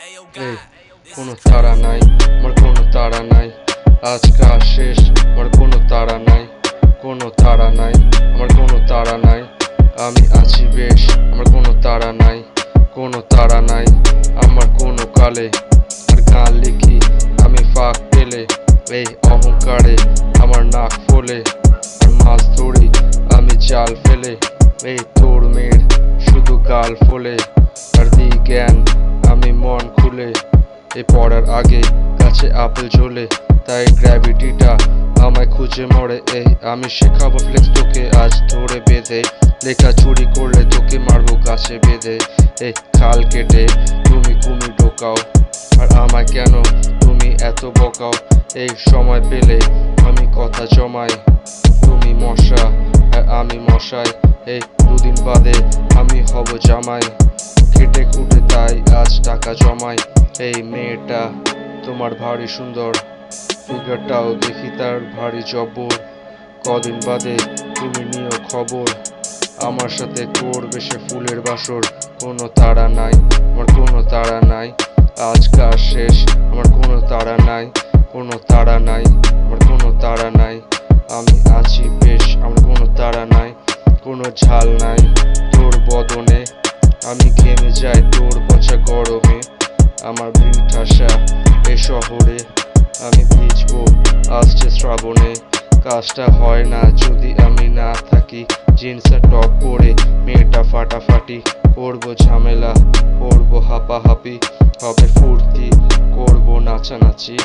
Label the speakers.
Speaker 1: এই কোনো তাড়া নাই, আমার কোনো তাড়া নাই, আজ কাজ শেষ, আমার কোনো তাড়া নাই, কোনো তাড়া নাই, আমার কোনো তাড়া নাই, আমি আছি বেশ, আমার কোনো তাড়া নাই, কোনো তাড়া নাই, আমার কোনো কালে, আর গান লিখি আমি ফাঁক পেলে, এই অহংকারে আমার নাক ফোলে, আর মাছ ধরি আমি জাল ফেলে, এই তোর মেয়ের শুধু গাল ফোলে, আর দিই জ্ঞান আমি মন খুলে, এই পড়ার আগে কাছে আপেল ঝোলে, তাই গ্র্যাভিটিটা আমায় খুঁজে মরে, এই আমি শেখাবো ফ্লেক্স তোকে আজ ধরে বেঁধে, লেখা চুরি করলে তোকে মারবো গাছে বেঁধে, এই খাল কেটে তুমি কুমির ঢোকাও, আর আমায় কেন তুমি এত বকাও, এই সময় পেলে আমি কথা জমাই, তুমি মশা আর আমি মশাই, এই দুদিন বাদে আমি হব জামাই, খেটে খুঁটে তাই আজ টাকা জমাই, এই মেয়েটা তোমার ভারী সুন্দর, ফিগারটাও দেখি তার ভারী জব্বর, কদিন বাদে তুমি নিও খবর, আমার সাথে করবে সে ফুলের বাসর, কোনো তাড়া নাই, আমার কোনো তাড়া নাই, আজ কাজ শেষ, আমার কোনো তাড়া নাই, কোনো তাড়া নাই, আমার কোনো তাড়া নাই, আমি আছি বেশ, আমার কোনো তাড়া নাই, কোনো ঝাল নাই তোর বদনে, আমি ঘেমে যাই তোর পচা গরমে, আমার ভিড় ঠাসা এ শহরে, আমি ভিজবো আসছে শ্রাবণে, কাজটা হয় না যদি আমি না থাকি, জিন্স আর টপ পরে মেয়েটা ফাটাফাটি, করবো ঝামেলা করবো হাপাহাপি, হবে ফুর্তি করবো নাচানাচি।